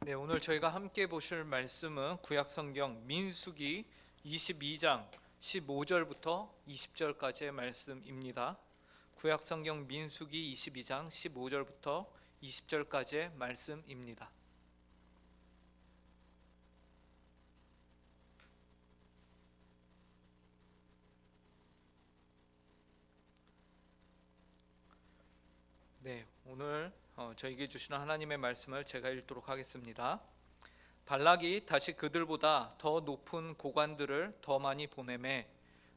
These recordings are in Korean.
네, 오늘 저희가 함께 보실 말씀은 구약성경 민수기 22장 15절부터 20절까지의 말씀입니다. 구약성경 민수기 22장 15절부터 20절까지의 말씀입니다. 네, 오늘 저에게 주시는 하나님의 말씀을 제가 읽도록 하겠습니다. 발락이 다시 그들보다 더 높은 고관들을 더 많이 보내매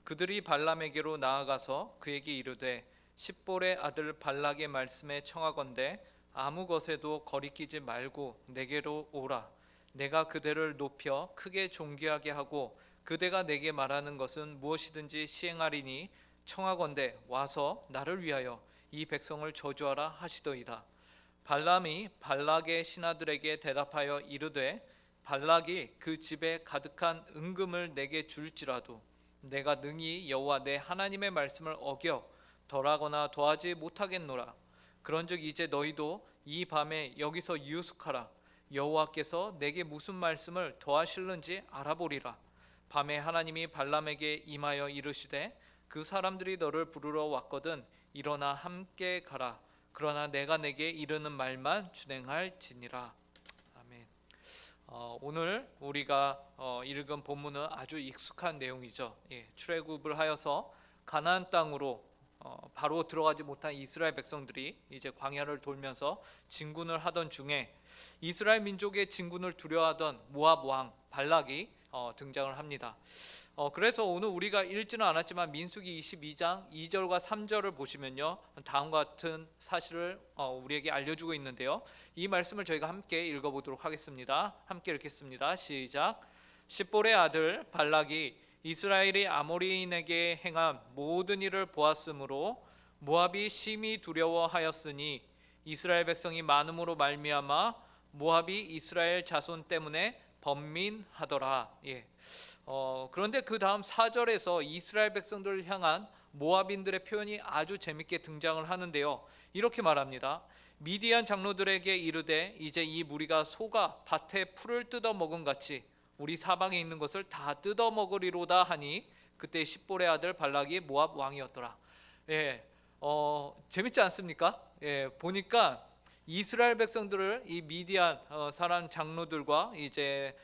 그들이 발람에게로 나아가서 그에게 이르되 십볼의 아들 발락의 말씀에 청하건대 아무 것에도 거리끼지 말고 내게로 오라. 내가 그대를 높여 크게 존귀하게 하고 그대가 내게 말하는 것은 무엇이든지 시행하리니 청하건대 와서 나를 위하여 이 백성을 저주하라 하시더이다. 발람이 발락의 신하들에게 대답하여 이르되 발락이 그 집에 가득한 은금을 내게 줄지라도 내가 능히 여호와 내 하나님의 말씀을 어겨 덜하거나 더하지 못하겠노라. 그런즉 이제 너희도 이 밤에 여기서 유숙하라. 여호와께서 내게 무슨 말씀을 더하실는지 알아보리라. 밤에 하나님이 발람에게 임하여 이르시되 그 사람들이 너를 부르러 왔거든 일어나 함께 가라. 그러나 내가 내게 이르는 말만 준행할지니라. 아멘. 오늘 우리가 읽은 본문은 아주 익숙한 내용이죠. 출애굽을 하여서 가나안 땅으로 바로 들어가지 못한 이스라엘 백성들이 이제 광야를 돌면서 진군을 하던 중에 이스라엘 민족의 진군을 두려워하던 모압 왕 발락이 등장을 합니다. 그래서 오늘 우리가 읽지는 않았지만 민수기 22장 2절과 3절을 보시면요, 다음과 같은 사실을 우리에게 알려주고 있는데요. 이 말씀을 저희가 함께 읽어보도록 하겠습니다. 함께 읽겠습니다. 시작. 십볼의 아들 발락이 이스라엘이 아모리인에게 행한 모든 일을 보았으므로 모압이 심히 두려워하였으니 이스라엘 백성이 많음으로 말미암아 모압이 이스라엘 자손 때문에 번민하더라. 그런데 그 다음 4절에서 이스라엘 백성들을 향한 모압인들의 표현이 아주 재밌게 등장을 하는데요. 이렇게 말합니다. 미디안 장로들에게 이르되 이제 이 무리가 소가 밭에 풀을 뜯어 먹은 같이 우리 사방에 있는 것을 다 뜯어 먹으리로다 하니 그때 십볼의 아들 발락이 모압 왕이었더라. 재밌지 않습니까? 보니까 이스라엘 백성들을 이 미디안 사람 장로들과 이제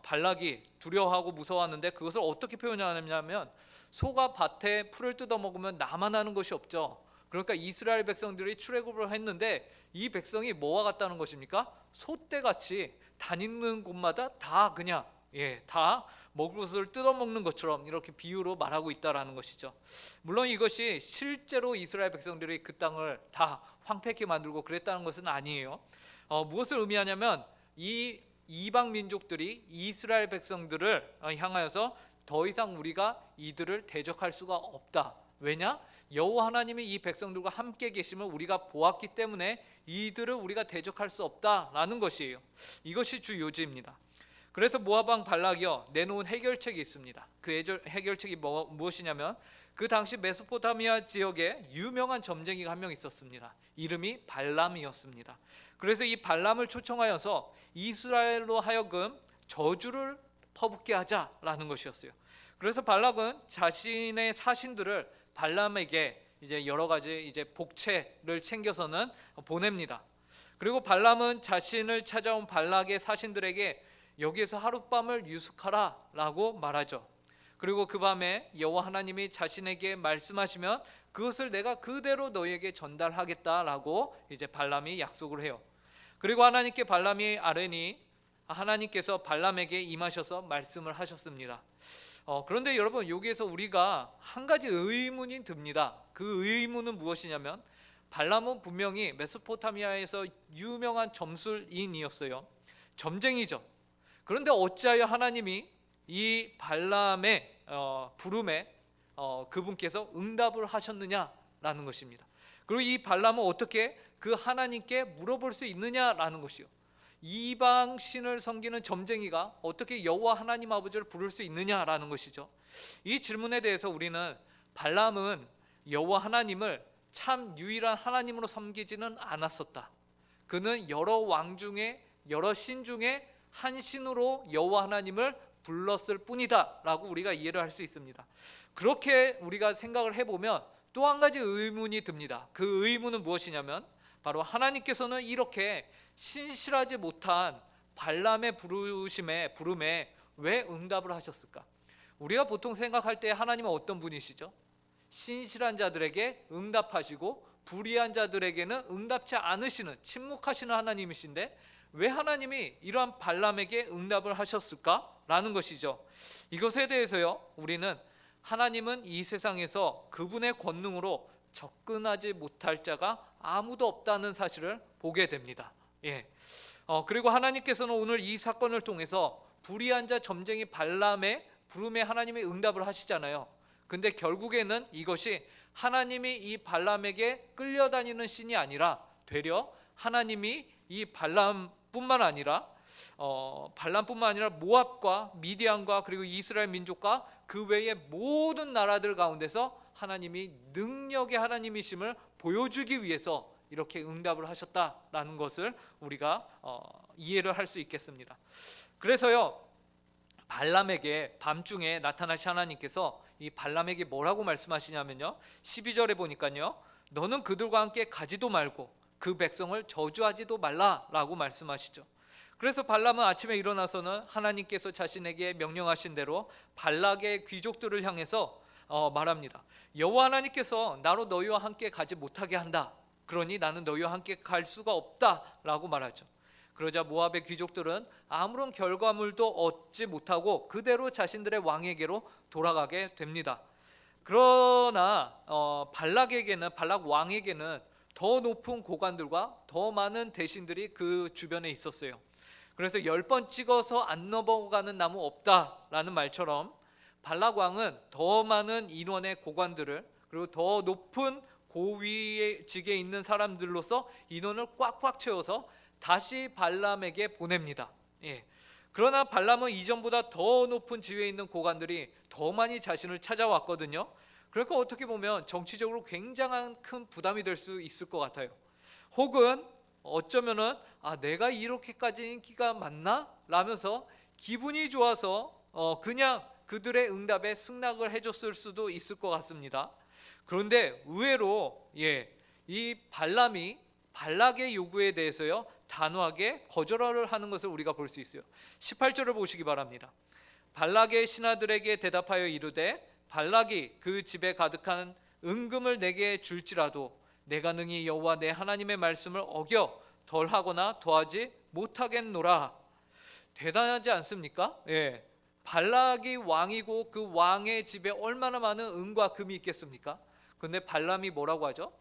발락이 두려워하고 무서워하는데 그것을 어떻게 표현하냐면 소가 밭에 풀을 뜯어 먹으면 남아나는 것이 없죠. 그러니까 이스라엘 백성들이 출애굽을 했는데 이 백성이 뭐와 같다는 것입니까? 소떼같이 다니는 곳마다 다 그냥 다 먹을 것을 뜯어먹는 것처럼 이렇게 비유로 말하고 있다라는 것이죠. 물론 이것이 실제로 이스라엘 백성들이 그 땅을 다 황폐케 만들고 그랬다는 것은 아니에요. 무엇을 의미하냐면 이 이방 민족들이 이스라엘 백성들을 향하여서 더 이상 우리가 이들을 대적할 수가 없다. 왜냐? 여호와 하나님이 이 백성들과 함께 계심을 우리가 보았기 때문에 이들을 우리가 대적할 수 없다라는 것이에요. 이것이 주 요지입니다. 그래서 모압 왕 발락이요 내놓은 해결책이 있습니다. 그 해결책이 무엇이냐면 그 당시 메소포타미아 지역에 유명한 점쟁이가 한 명 있었습니다. 이름이 발람이었습니다. 그래서 이 발람을 초청하여서 이스라엘로 하여금 저주를 퍼붓게 하자라는 것이었어요. 그래서 발락은 자신의 사신들을 발람에게 이제 여러 가지 이제 복채를 챙겨서는 보냅니다. 그리고 발람은 자신을 찾아온 발락의 사신들에게 여기에서 하룻밤을 유숙하라라고 말하죠. 그리고 그 밤에 여호와 하나님이 자신에게 말씀하시면 그것을 내가 그대로 너희에게 전달하겠다라고 이제 발람이 약속을 해요. 그리고 하나님께 발람이 아뢰니 하나님께서 발람에게 임하셔서 말씀을 하셨습니다. 그런데 여러분 여기에서 우리가 한 가지 의문이 듭니다. 그 의문은 무엇이냐면 발람은 분명히 메소포타미아에서 유명한 점술인이었어요. 점쟁이죠. 그런데 어찌하여 하나님이 이 발람의 부름에 그분께서 응답을 하셨느냐라는 것입니다. 그리고 이 발람은 어떻게 그 하나님께 물어볼 수 있느냐라는 것이요. 이방 신을 섬기는 점쟁이가 어떻게 여호와 하나님 아버지를 부를 수 있느냐라는 것이죠. 이 질문에 대해서 우리는 발람은 여호와 하나님을 참 유일한 하나님으로 섬기지는 않았었다. 그는 여러 왕 중에 여러 신 중에 한 신으로 여호와 하나님을 불렀을 뿐이다라고 우리가 이해를 할 수 있습니다. 그렇게 우리가 생각을 해보면 또 한 가지 의문이 듭니다. 그 의문은 무엇이냐면 바로 하나님께서는 이렇게 신실하지 못한 발람의 부름에 왜 응답을 하셨을까? 우리가 보통 생각할 때 하나님은 어떤 분이시죠? 신실한 자들에게 응답하시고 불의한 자들에게는 응답치 않으시는, 침묵하시는 하나님이신데 왜 하나님이 이러한 발람에게 응답을 하셨을까라는 것이죠. 이것에 대해서요, 우리는 하나님은 이 세상에서 그분의 권능으로 접근하지 못할 자가 아무도 없다는 사실을 보게 됩니다. 그리고 하나님께서는 오늘 이 사건을 통해서 불의한 자 점쟁이 발람의 부름에 하나님이 응답을 하시잖아요. 근데 결국에는 이것이 하나님이 이 발람에게 끌려다니는 신이 아니라 되려 하나님이 이 발람뿐만 아니라 모압과 미디안과 그리고 이스라엘 민족과 그 외의 모든 나라들 가운데서 하나님이 능력의 하나님이심을 보여주기 위해서 이렇게 응답을 하셨다라는 것을 우리가 이해를 할 수 있겠습니다. 그래서요, 발람에게 밤중에 나타나신 하나님께서 이 발람에게 뭐라고 말씀하시냐면요, 12절에 보니까요, 너는 그들과 함께 가지도 말고 그 백성을 저주하지도 말라라고 말씀하시죠. 그래서 발람은 아침에 일어나서는 하나님께서 자신에게 명령하신 대로 발락의 귀족들을 향해서 말합니다. 여호와 하나님께서 나로 너희와 함께 가지 못하게 한다. 그러니 나는 너희와 함께 갈 수가 없다라고 말하죠. 그러자 모압의 귀족들은 아무런 결과물도 얻지 못하고 그대로 자신들의 왕에게로 돌아가게 됩니다. 그러나 발락 왕에게는 더 높은 고관들과 더 많은 대신들이 그 주변에 있었어요. 그래서 10번 찍어서 안 넘어가는 나무 없다라는 말처럼 발락 왕은 더 많은 인원의 고관들을, 그리고 더 높은 고위직에 있는 사람들로서 인원을 꽉꽉 채워서 다시 발람에게 보냅니다. 그러나 발람은 이전보다 더 높은 지위에 있는 고관들이 더 많이 자신을 찾아왔거든요. 그러니까 어떻게 보면 정치적으로 굉장한 큰 부담이 될 수 있을 것 같아요. 혹은 어쩌면은 내가 이렇게까지 인기가 많나? 라면서 기분이 좋아서 그냥 그들의 응답에 승낙을 해줬을 수도 있을 것 같습니다. 그런데 의외로 이 발람이 발락의 요구에 대해서요, 단호하게 거절을 하는 것을 우리가 볼 수 있어요. 18절을 보시기 바랍니다. 발락의 신하들에게 대답하여 이르되 발락이 그 집에 가득한 은금을 내게 줄지라도 내가 능히 여호와 내 하나님의 말씀을 어겨 덜하거나 더하지 못하겠노라. 대단하지 않습니까? 발락이 왕이고 그 왕의 집에 얼마나 많은 은과 금이 있겠습니까? 근데 발람이 뭐라고 하죠?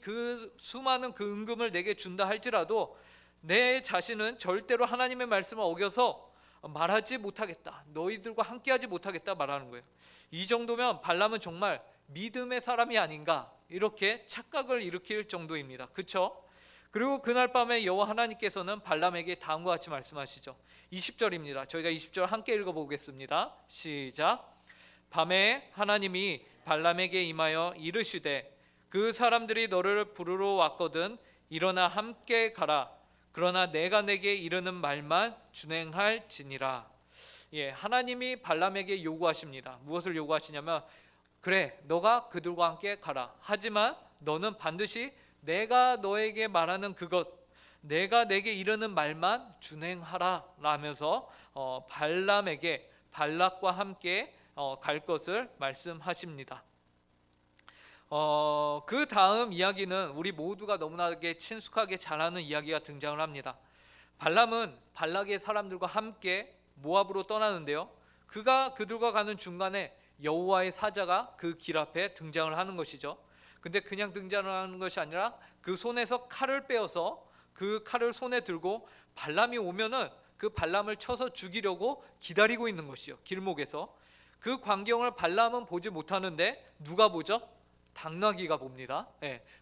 그 수많은 그 은금을 내게 준다 할지라도 내 자신은 절대로 하나님의 말씀을 어겨서 말하지 못하겠다, 너희들과 함께하지 못하겠다 말하는 거예요. 이 정도면 발람은 정말 믿음의 사람이 아닌가, 이렇게 착각을 일으킬 정도입니다. 그렇죠? 그리고 그날 밤에 여호와 하나님께서는 발람에게 다음과 같이 말씀하시죠. 20절입니다. 저희가 20절 함께 읽어보겠습니다. 시작. 밤에 하나님이 발람에게 임하여 이르시되 그 사람들이 너를 부르러 왔거든 일어나 함께 가라. 그러나 내가 내게 이르는 말만 준행할지니라. 하나님이 발람에게 요구하십니다. 무엇을 요구하시냐면, 그래, 너가 그들과 함께 가라. 하지만 너는 반드시 내가 너에게 말하는 그것, 내가 내게 이르는 말만 준행하라 라면서 발람에게 발락과 함께 갈 것을 말씀하십니다. 그 다음 이야기는 우리 모두가 너무나게 친숙하게 잘 아는 이야기가 등장을 합니다. 발람은 발락의 사람들과 함께 모압으로 떠나는데요, 그가 그들과 가는 중간에 여호와의 사자가 그 길 앞에 등장을 하는 것이죠. 근데 그냥 등장을 하는 것이 아니라 그 손에서 칼을 빼어서 그 칼을 손에 들고 발람이 오면은 그 발람을 쳐서 죽이려고 기다리고 있는 것이요, 길목에서. 그 광경을 발람은 보지 못하는데 누가 보죠? 당나귀가 봅니다.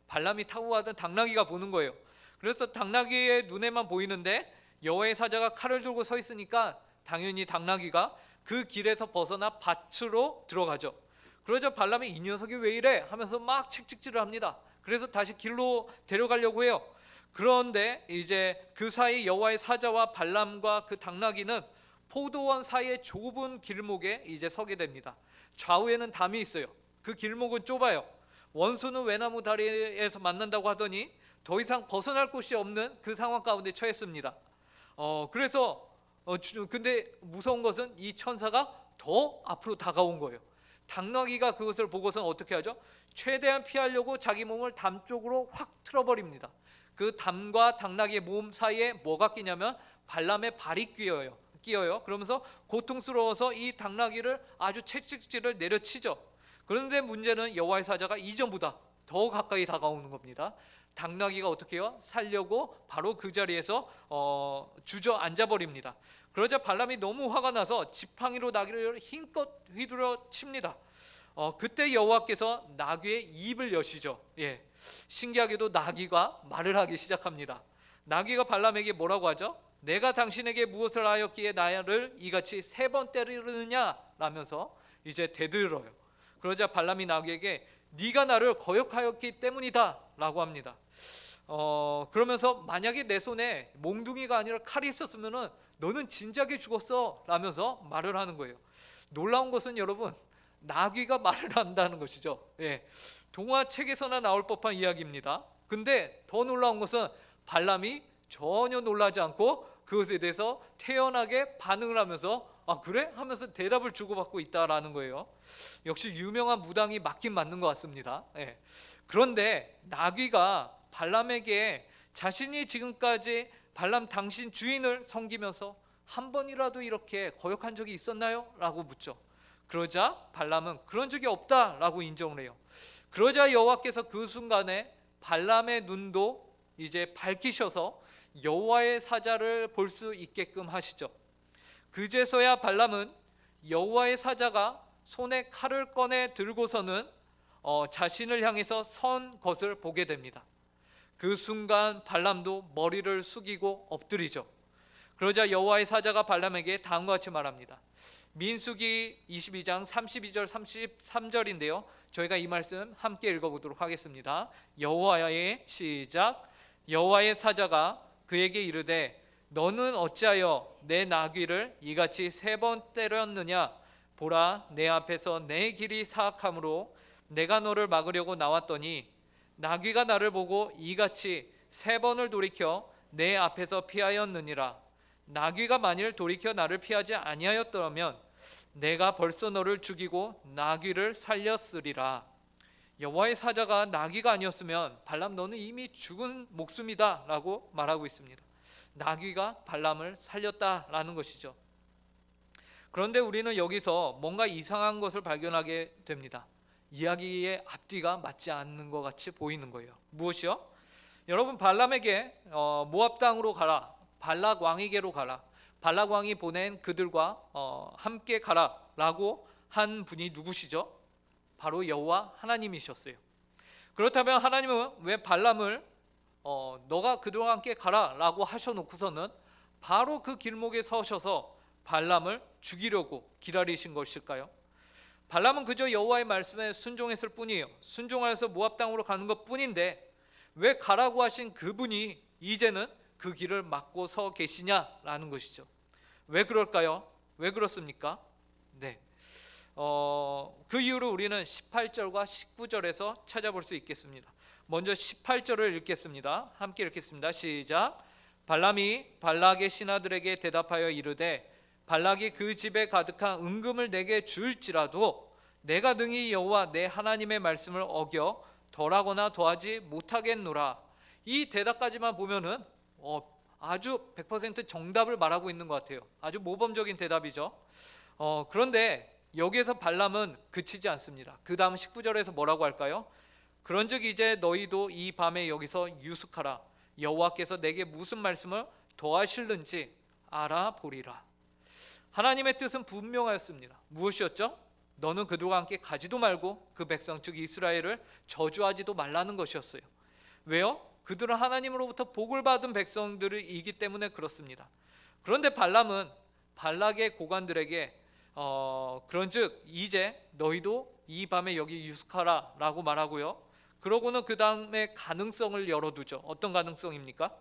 발람이 타고 가던 당나귀가 보는 거예요. 그래서 당나귀의 눈에만 보이는데 여호와의 사자가 칼을 들고 서 있으니까 당연히 당나귀가 그 길에서 벗어나 밭으로 들어가죠. 그러자 발람이 이 녀석이 왜 이래 하면서 막 채찍질을 합니다. 그래서 다시 길로 데려가려고 해요. 그런데 이제 그 사이 여호와의 사자와 발람과 그 당나귀는 포도원 사이의 좁은 길목에 이제 서게 됩니다. 좌우에는 담이 있어요. 그 길목은 좁아요. 원수는 외나무 다리에서 만난다고 하더니 더 이상 벗어날 곳이 없는 그 상황 가운데 처했습니다. 그래서 근데 무서운 것은 이 천사가 더 앞으로 다가온 거예요. 당나귀가 그것을 보고서는 어떻게 하죠? 최대한 피하려고 자기 몸을 담 쪽으로 확 틀어버립니다. 그 담과 당나귀의 몸 사이에 뭐가 끼냐면 발람의 발이 끼어요. 그러면서 고통스러워서 이 당나귀를 아주 채찍질을 내려치죠. 그런데 문제는 여호와의 사자가 이전보다 더 가까이 다가오는 겁니다. 당나귀가 어떻게 해요? 살려고 바로 그 자리에서 주저앉아 버립니다. 그러자 발람이 너무 화가 나서 지팡이로 나귀를 힘껏 휘두르 칩니다. 그때 여호와께서 나귀의 입을 여시죠. 신기하게도 나귀가 말을 하기 시작합니다. 나귀가 발람에게 뭐라고 하죠? 내가 당신에게 무엇을 하였기에 나를 이같이 3번 때리느냐 라면서 이제 대들어요. 그러자 발람이 나귀에게 네가 나를 거역하였기 때문이다 라고 합니다. 그러면서 만약에 내 손에 몽둥이가 아니라 칼이 있었으면 너는 진작에 죽었어 라면서 말을 하는 거예요. 놀라운 것은 여러분, 나귀가 말을 한다는 것이죠. 동화책에서나 나올 법한 이야기입니다. 근데 더 놀라운 것은 발람이 전혀 놀라지 않고 그것에 대해서 태연하게 반응을 하면서 아 그래? 하면서 대답을 주고받고 있다라는 거예요. 역시 유명한 무당이 맞긴 맞는 것 같습니다. 그런데 나귀가 발람에게 자신이 지금까지 발람 당신 주인을 섬기면서 한 번이라도 이렇게 거역한 적이 있었나요? 라고 묻죠. 그러자 발람은 그런 적이 없다라고 인정을 해요. 그러자 여호와께서 그 순간에 발람의 눈도 이제 밝히셔서 여호와의 사자를 볼 수 있게끔 하시죠. 그제서야 발람은 여호와의 사자가 손에 칼을 꺼내 들고서는 자신을 향해서 선 것을 보게 됩니다. 그 순간 발람도 머리를 숙이고 엎드리죠. 그러자 여호와의 사자가 발람에게 다음과 같이 말합니다. 민수기 22장 32절 33절인데요. 저희가 이 말씀 함께 읽어보도록 하겠습니다. 여호와의 시작. 여호와의 사자가 그에게 이르되 너는 어찌하여 내 나귀를 이같이 3번 때렸느냐? 보라, 내 앞에서 내 길이 사악함으로 내가 너를 막으려고 나왔더니 나귀가 나를 보고 이같이 3번을 돌이켜 내 앞에서 피하였느니라. 나귀가 만일 돌이켜 나를 피하지 아니하였더라면 내가 벌써 너를 죽이고 나귀를 살렸으리라. 여호와의 사자가 나귀가 아니었으면 발람 너는 이미 죽은 목숨이다 라고 말하고 있습니다. 나귀가 발람을 살렸다라는 것이죠. 그런데 우리는 여기서 뭔가 이상한 것을 발견하게 됩니다. 이야기의 앞뒤가 맞지 않는 것 같이 보이는 거예요. 무엇이요? 여러분, 발람에게 모압 땅으로 가라, 발락 왕에게로 가라, 발락 왕이 보낸 그들과 함께 가라라고 한 분이 누구시죠? 바로 여호와 하나님이셨어요. 그렇다면 하나님은 왜 발람을 너가 그들과 함께 가라라고 하셔놓고서는 바로 그 길목에 서셔서 발람을 죽이려고 기다리신 것일까요? 발람은 그저 여호와의 말씀에 순종했을 뿐이에요. 순종하여서 모압 땅으로 가는 것뿐인데 왜 가라고 하신 그분이 이제는 그 길을 막고 서 계시냐라는 것이죠. 왜 그럴까요? 왜 그렇습니까? 그 이유를 우리는 18절과 19절에서 찾아볼 수 있겠습니다. 먼저 18절을 읽겠습니다. 함께 읽겠습니다. 시작. 발람이 발락의 신하들에게 대답하여 이르되 발락이 그 집에 가득한 은금을 내게 줄지라도 내가 능히 여호와 내 하나님의 말씀을 어겨 덜하거나 더하지 못하겠노라. 이 대답까지만 보면은 아주 100% 정답을 말하고 있는 것 같아요. 아주 모범적인 대답이죠. 그런데 여기에서 발람은 그치지 않습니다. 그 다음 19절에서 뭐라고 할까요? 그런즉 이제 너희도 이 밤에 여기서 유숙하라. 여호와께서 내게 무슨 말씀을 더하실는지 알아보리라. 하나님의 뜻은 분명하였습니다. 무엇이었죠? 너는 그들과 함께 가지도 말고 그 백성 즉 이스라엘을 저주하지도 말라는 것이었어요. 왜요? 그들은 하나님으로부터 복을 받은 백성들이기 때문에 그렇습니다. 그런데 발람은 발락의 고관들에게 그런즉 이제 너희도 이 밤에 여기 유숙하라 라고 말하고요. 그러고는 그 다음에 가능성을 열어두죠. 어떤 가능성입니까?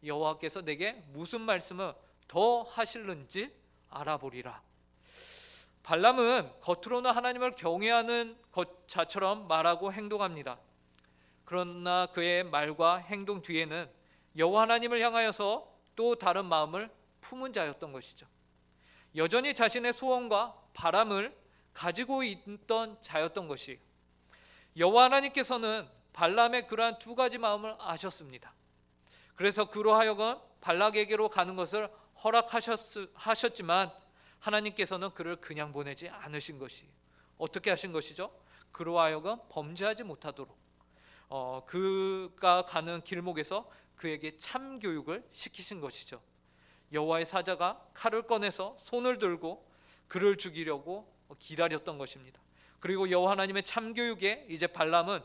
여호와께서 내게 무슨 말씀을 더 하실는지 알아보리라. 발람은 겉으로는 하나님을 경외하는 것 자처럼 말하고 행동합니다. 그러나 그의 말과 행동 뒤에는 여호와 하나님을 향하여서 또 다른 마음을 품은 자였던 것이죠. 여전히 자신의 소원과 바람을 가지고 있던 자였던 것이, 여호와 하나님께서는 발람의 그러한 두 가지 마음을 아셨습니다. 그래서 그로 하여금 발락에게로 가는 것을 허락하셨지만 하나님께서는 그를 그냥 보내지 않으신 것이, 어떻게 하신 것이죠? 그로 하여금 범죄하지 못하도록 그가 가는 길목에서 그에게 참 교육을 시키신 것이죠. 여호와의 사자가 칼을 꺼내서 손을 들고 그를 죽이려고 기다렸던 것입니다. 그리고 여호와 하나님의 참 교육에 이제 발람은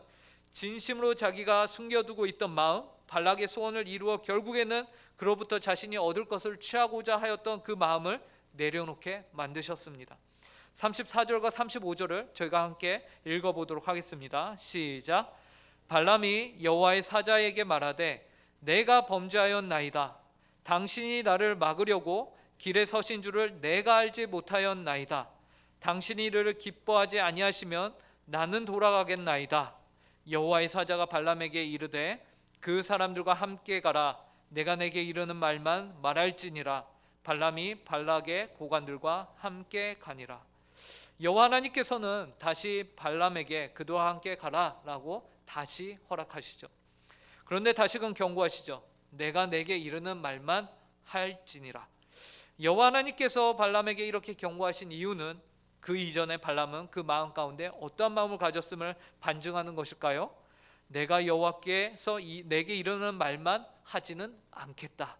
진심으로 자기가 숨겨두고 있던 마음, 발락의 소원을 이루어 결국에는 그로부터 자신이 얻을 것을 취하고자 하였던 그 마음을 내려놓게 만드셨습니다. 34절과 35절을 저희가 함께 읽어보도록 하겠습니다. 시작. 발람이 여호와의 사자에게 말하되 내가 범죄하였나이다. 당신이 나를 막으려고 길에 서신 줄을 내가 알지 못하였나이다. 당신이 이를 기뻐하지 아니하시면 나는 돌아가겠나이다. 여호와의 사자가 발람에게 이르되 그 사람들과 함께 가라. 내가 내게 이르는 말만 말할지니라. 발람이 발락의 고관들과 함께 가니라. 여호와 하나님께서는 다시 발람에게 그들과 함께 가라라고 다시 허락하시죠. 그런데 다시금 경고하시죠. 내가 내게 이르는 말만 할지니라. 여호와 하나님께서 발람에게 이렇게 경고하신 이유는 그 이전에 발람은 그 마음 가운데 어떠한 마음을 가졌음을 반증하는 것일까요? 내가 여호와께서 내게 이르는 말만 하지는 않겠다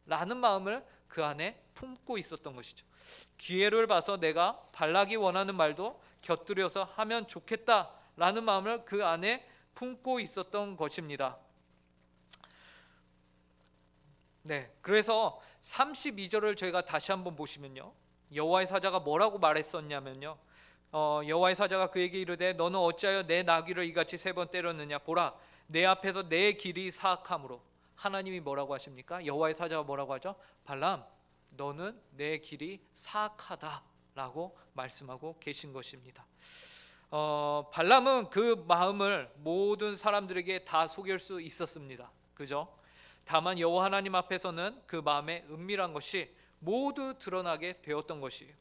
라는 마음을 그 안에 품고 있었던 것이죠. 기회를 봐서 내가 발락이 원하는 말도 곁들여서 하면 좋겠다 라는 마음을 그 안에 품고 있었던 것입니다. 네, 그래서 32절을 저희가 다시 한번 보시면요, 여호와의 사자가 뭐라고 말했었냐면요, 여호와의 사자가 그에게 이르되 너는 어찌하여 내 나귀를 이같이 3번 때렸느냐. 보라, 내 앞에서 내 길이 사악함으로. 하나님이 뭐라고 하십니까? 여호와의 사자가 뭐라고 하죠? 발람, 너는 내 길이 사악하다 라고 말씀하고 계신 것입니다. 발람은 그 마음을 모든 사람들에게 다 속일 수 있었습니다. 그죠? 다만 여호와 하나님 앞에서는 그 마음의 은밀한 것이 모두 드러나게 되었던 것이에요.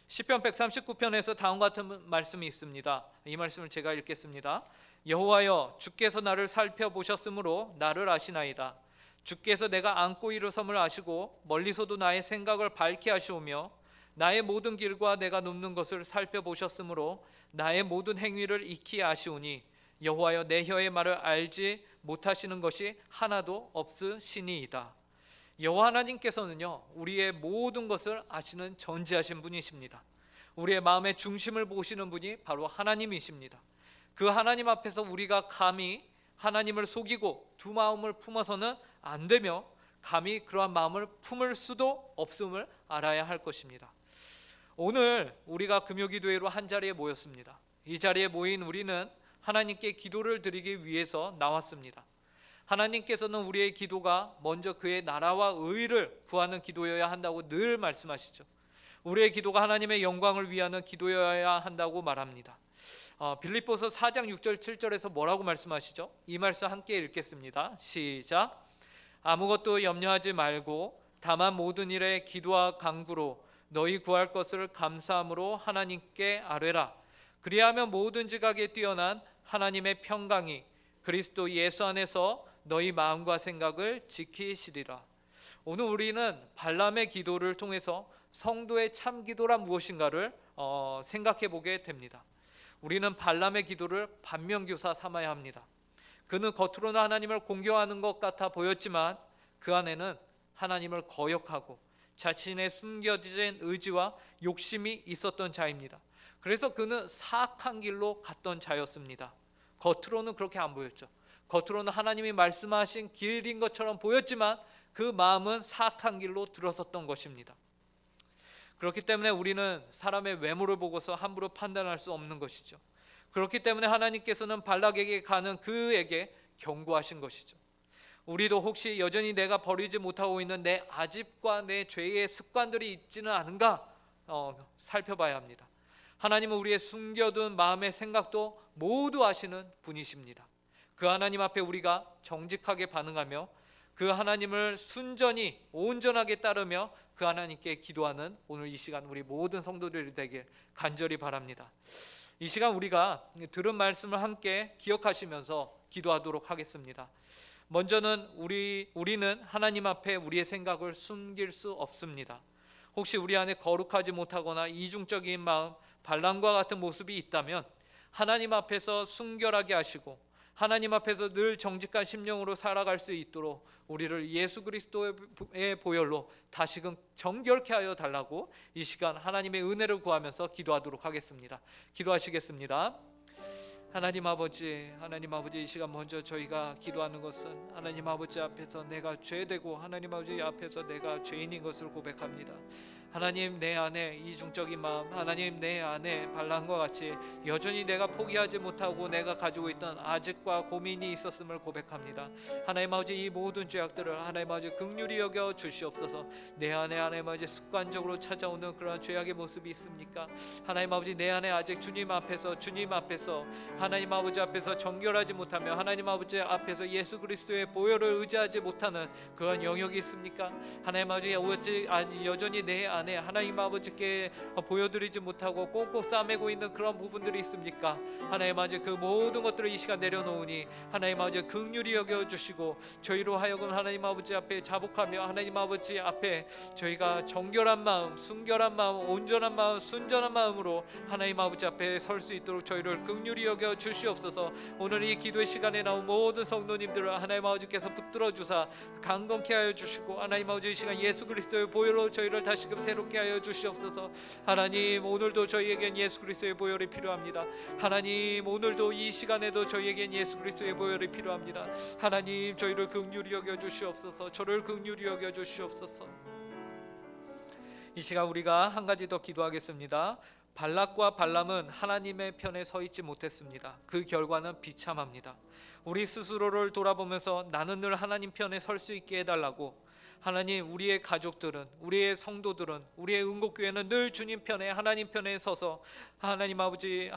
시편 139편에서 다음과 같은 말씀이 있습니다. 이 말씀을 제가 읽겠습니다. 여호와여, 주께서 나를 살펴보셨으므로 나를 아시나이다. 주께서 내가 안고 일어섬을 아시고 멀리서도 나의 생각을 밝게 하시오며 나의 모든 길과 내가 눕는 것을 살펴보셨으므로 나의 모든 행위를 익히 아시오니 여호와여, 내 혀의 말을 알지 못하시는 것이 하나도 없으시니이다. 여호와 하나님께서는요, 우리의 모든 것을 아시는 전지하신 분이십니다. 우리의 마음의 중심을 보시는 분이 바로 하나님이십니다. 그 하나님 앞에서 우리가 감히 하나님을 속이고 두 마음을 품어서는 안 되며 감히 그러한 마음을 품을 수도 없음을 알아야 할 것입니다. 오늘 우리가 금요기도회로 한 자리에 모였습니다. 이 자리에 모인 우리는 하나님께 기도를 드리기 위해서 나왔습니다. 하나님께서는 우리의 기도가 먼저 그의 나라와 의를 구하는 기도여야 한다고 늘 말씀하시죠. 우리의 기도가 하나님의 영광을 위하는 기도여야 한다고 말합니다. 빌립보서 4장 6절 7절에서 뭐라고 말씀하시죠? 이 말씀 함께 읽겠습니다. 시작. 아무것도 염려하지 말고 다만 모든 일에 기도와 간구로 너희 구할 것을 감사함으로 하나님께 아뢰라. 그리하면 모든 지각에 뛰어난 하나님의 평강이 그리스도 예수 안에서 너희 마음과 생각을 지키시리라. 오늘 우리는 발람의 기도를 통해서 성도의 참 기도란 무엇인가를 생각해 보게 됩니다. 우리는 발람의 기도를 반면교사 삼아야 합니다. 그는 겉으로는 하나님을 공경하는 것 같아 보였지만 그 안에는 하나님을 거역하고 자신의 숨겨진 의지와 욕심이 있었던 자입니다. 그래서 그는 사악한 길로 갔던 자였습니다. 겉으로는 그렇게 안 보였죠. 겉으로는 하나님이 말씀하신 길인 것처럼 보였지만 그 마음은 사악한 길로 들어섰던 것입니다. 그렇기 때문에 우리는 사람의 외모를 보고서 함부로 판단할 수 없는 것이죠. 그렇기 때문에 하나님께서는 발락에게 가는 그에게 경고하신 것이죠. 우리도 혹시 여전히 내가 버리지 못하고 있는 내 아집과 내 죄의 습관들이 있지는 않은가 살펴봐야 합니다. 하나님은 우리의 숨겨둔 마음의 생각도 모두 아시는 분이십니다. 그 하나님 앞에 우리가 정직하게 반응하며 그 하나님을 순전히 온전하게 따르며 그 하나님께 기도하는 오늘 이 시간 우리 모든 성도들이 되길 간절히 바랍니다. 이 시간 우리가 들은 말씀을 함께 기억하시면서 기도하도록 하겠습니다. 먼저는 우리는 하나님 앞에 우리의 생각을 숨길 수 없습니다. 혹시 우리 안에 거룩하지 못하거나 이중적인 마음, 반란과 같은 모습이 있다면 하나님 앞에서 순결하게 하시고 하나님 앞에서 늘 정직한 심령으로 살아갈 수 있도록 우리를 예수 그리스도의 보혈로 다시금 정결케 하여 달라고 이 시간 하나님의 은혜를 구하면서 기도하도록 하겠습니다. 기도하시겠습니다. 하나님 아버지 이 시간 먼저 저희가 기도하는 것은 하나님 아버지 앞에서 내가 죄되고 하나님 아버지 앞에서 내가 죄인인 것을 고백합니다. 하나님 내 안에 이중적인 마음, 하나님 내 안에 반란과 같이 여전히 내가 포기하지 못하고 내가 가지고 있던 아직과 고민이 있었음을 고백합니다. 하나님 아버지 이 모든 죄악들을 하나님 아버지 긍휼히 여겨 주시옵소서. 내 안에 하나님 아버지 습관적으로 찾아오는 그런 죄악의 모습이 있습니까? 하나님 아버지 내 안에 아직 주님 앞에서 하나님 아버지 앞에서 정결하지 못하며 하나님 아버지 앞에서 예수 그리스도의 보혈을 의지하지 못하는 그런 영역이 있습니까? 하나님 아버지 여전히 내 안에 하나님 아버지께 보여드리지 못하고 꽁꽁 싸매고 있는 그런 부분들이 있습니까? 하나님 아버지 그 모든 것들을 이 시간 내려놓으니 하나님 아버지 긍휼히 여겨주시고 저희로 하여금 하나님 아버지 앞에 자복하며 하나님 아버지 앞에 저희가 정결한 마음, 순결한 마음, 온전한 마음, 순전한 마음으로 하나님 아버지 앞에 설 수 있도록 저희를 긍휼히 여겨 주시옵소서. 오늘 이 기도의 시간에 나온 모든 성도님들을 하나님 아버지께서 붙들어 주사 강건케 하여 주시고 하나님 아버지 이 시간 예수 그리스도의 보혈로 저희를 다시금 새롭게 하여 주시옵소서. 하나님 오늘도 저희에겐 예수 그리스도의 보혈이 필요합니다. 하나님 오늘도 이 시간에도 저희에겐 예수 그리스도의 보혈이 필요합니다. 하나님 저희를 긍휼히 여겨 주시옵소서. 저를 긍휼히 여겨 주시옵소서. 이 시간 우리가 한 가지 더 기도하겠습니다. 발락과 발람은 하나님의 편에 서 있지 못했습니다. 그 결과는 비참합니다. 우리 스스로를 돌아보면서 나는 늘 하나님 편에 설 수 있게 해달라고 하나님 우리의 가족들은 우리의 성도들은 우리의 은곡교회는 늘 주님 편에 하나님 편에 서서 하나님 아버지의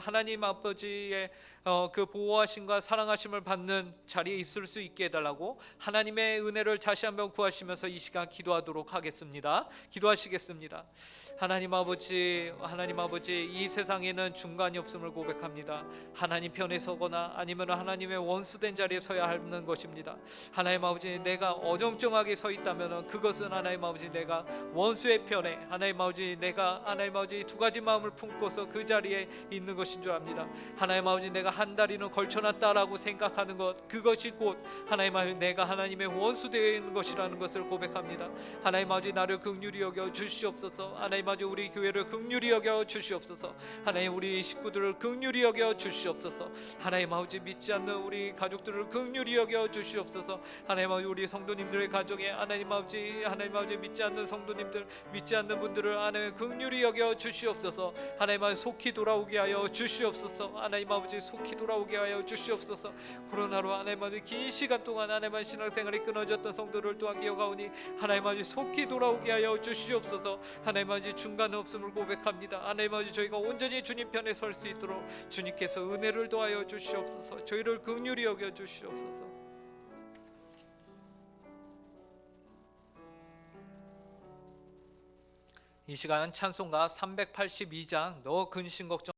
그 보호하심과 사랑하심을 받는 자리에 있을 수 있게 해달라고 하나님의 은혜를 다시 한번 구하시면서 이 시간 기도하도록 하겠습니다. 기도하시겠습니다. 하나님 아버지 이 세상에는 중간이 없음을 고백합니다. 하나님 편에 서거나 아니면 하나님의 원수된 자리에 서야 하는 것입니다. 하나님 아버지 내가 어정쩡하게 서 있다면 그것은 하나님 아버지 내가 원수의 편에 하나님 아버지 내가 하나님 아버지 두 가지 마음을 품고서 그 자리에 있는 것인 줄 압니다. 하나님 아버지 내가 한 다리는 걸쳐놨다라고 생각하는 것 그것이 곧 하나님 아버지 내가 하나님의 원수되어 있는 것이라는 것을 고백합니다. 하나님 아버지 나를 긍휼히 여겨 주시옵소서. 하나님 아버지 우리 교회를 긍휼히 여겨 주시옵소서. 하나님 우리 식구들을 긍휼히 여겨 주시옵소서. 하나님 아버지 믿지 않는 우리 가족들을 긍휼히 여겨 주시옵소서. 하나님 아버지 우리 성도님들의 가정에 하나님 아버지 믿지 않는 성도님들 믿지 않는 분들을 하나님 긍휼히 여겨 주시옵소서. 하나님 아버지 속히 돌아오게 하여 주시옵소서. 하나님 아버지 속히 돌아오게 하여 주시옵소서. 코로나로 하나님 아버지 긴 시간 동안 하나님 아버지 신앙생활이 끊어졌던 성도를 또한 기억하오니 하나님 아버지 속히 돌아오게 하여 주시옵소서. 하나님 아버지 중간 없음을 고백합니다. 하나님 아버지 저희가 온전히 주님 편에 설 수 있도록 주님께서 은혜를 더하여 주시옵소서. 저희를 긍휼히 여겨 주시옵소서. 이 시간 찬송가 382장 너 근심 걱정